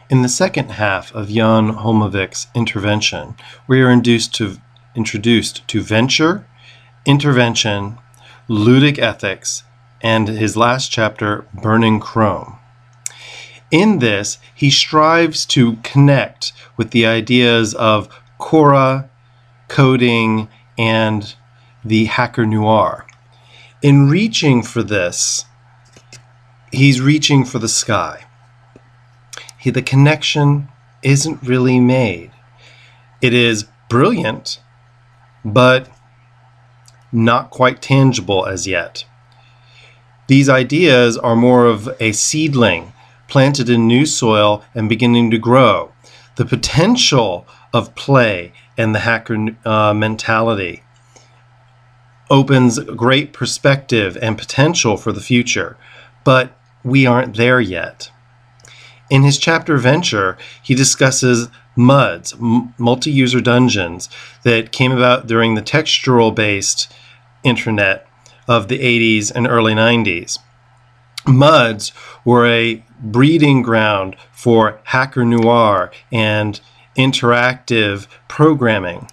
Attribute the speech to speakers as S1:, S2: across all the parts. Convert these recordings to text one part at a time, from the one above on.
S1: In the second half of Jan Holmevik's intervention, we are introduced to venture, intervention, ludic ethics, and his last chapter, Burning Chrome. In this, he strives to connect with the ideas of Quora, coding, and the hacker noir. In reaching for this, he's reaching for the sky. The connection isn't really made. It is brilliant, but not quite tangible as yet. These ideas are more of a seedling planted in new soil and beginning to grow. The potential of play and the hacker mentality opens great perspective and potential for the future, but we aren't there yet. In his chapter Venture, he discusses MUDs, multi-user dungeons, that came about during the textural-based internet of the 80s and early 90s. MUDs were a breeding ground for hacker noir and interactive programming.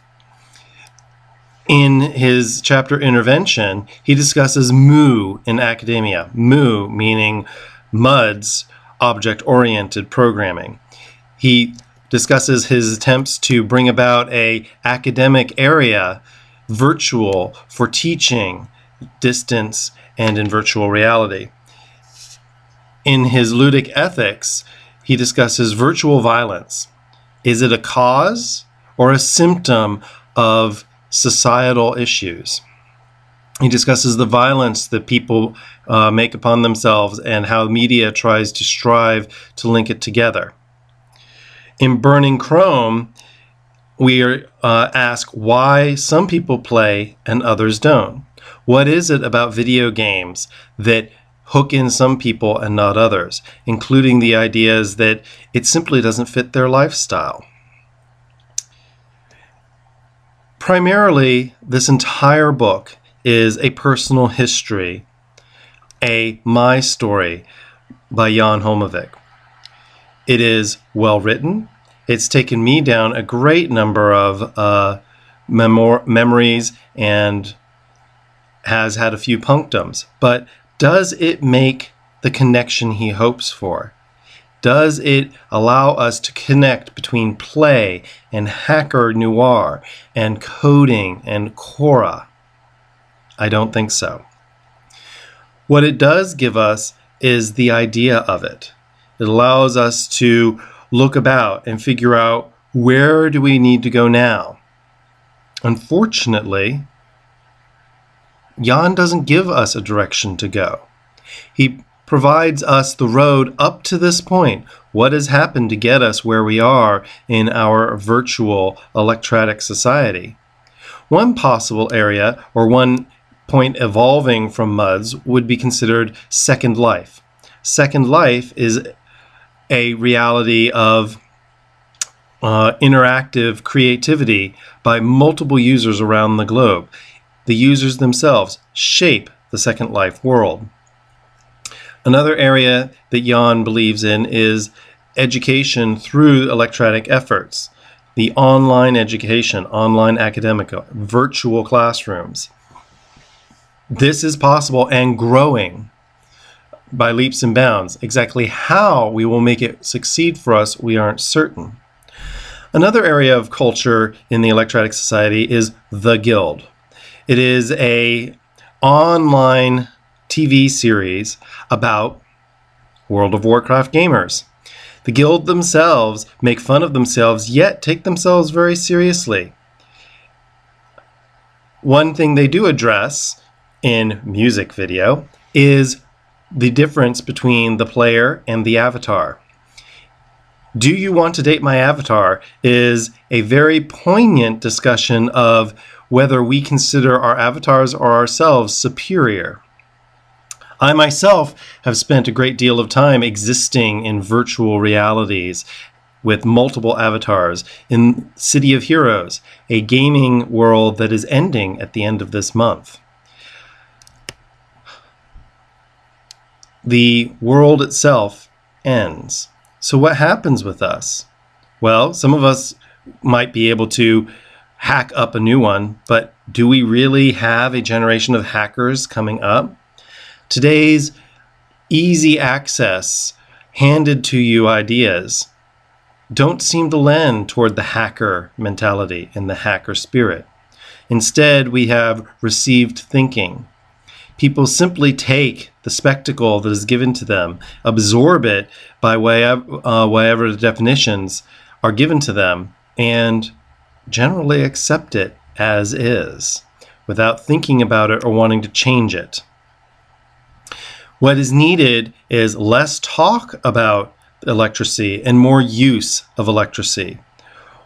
S1: In his chapter Intervention, he discusses MOO in academia. MOO meaning MUDs, object-oriented programming. He discusses his attempts to bring about an academic area virtual for teaching, distance, and in virtual reality. In his ludic ethics, he discusses virtual violence. Is it a cause or a symptom of societal issues? He discusses the violence that people make upon themselves and how media tries to strive to link it together. In Burning Chrome, we are asked why some people play and others don't. What is it about video games that hook in some people and not others, including the ideas that it simply doesn't fit their lifestyle? Primarily, this entire book is a personal history, a my story by Jan Holmevik. It is well written. It's taken me down a great number of memories and has had a few punctums. But does it make the connection he hopes for? Does it allow us to connect between play and hacker noir and coding and Quora? I don't think so. What it does give us is the idea of it. It allows us to look about and figure out, where do we need to go now? Unfortunately, Jan doesn't give us a direction to go. He provides us the road up to this point. What has happened to get us where we are in our virtual electronic society? One possible area, or one point evolving from MUDs, would be considered Second Life. Second Life is a reality of interactive creativity by multiple users around the globe. The users themselves shape the Second Life world. Another area that Jan believes in is education through electronic efforts. The online education, online academic, virtual classrooms. This is possible and growing by leaps and bounds. Exactly how we will make it succeed for us, we aren't certain. Another area of culture in the electronic society is The Guild. It is an online TV series about World of Warcraft gamers. The Guild themselves make fun of themselves, yet take themselves very seriously. One thing they do address in music video is the difference between the player and the avatar. Do you want to date my avatar is a very poignant discussion of whether we consider our avatars or ourselves superior. I myself have spent a great deal of time existing in virtual realities with multiple avatars in City of Heroes, a gaming world that is ending at the end of this month. The world itself ends. So what happens with us? Well, some of us might be able to hack up a new one, but do we really have a generation of hackers coming up? Today's easy access, handed to you ideas don't seem to lend toward the hacker mentality and the hacker spirit. Instead, we have received thinking. People simply take the spectacle that is given to them, absorb it by whatever the definitions are given to them, and generally accept it as is, without thinking about it or wanting to change it. What is needed is less talk about electricity and more use of electricity.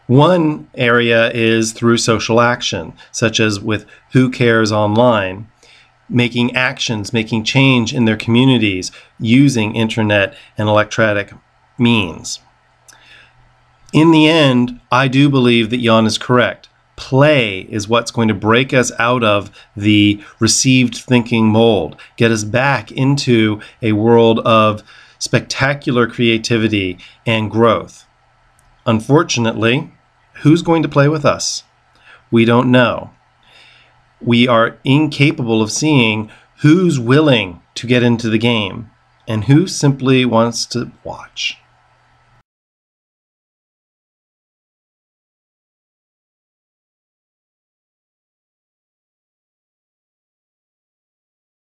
S1: One area is through social action, such as with Who Cares Online, making actions, making change in their communities using internet and electronic means. In the end, I do believe that Jan is correct. Play is what's going to break us out of the received thinking mold, get us back into a world of spectacular creativity and growth. Unfortunately, who's going to play with us? We don't know. We are incapable of seeing who's willing to get into the game and who simply wants to watch.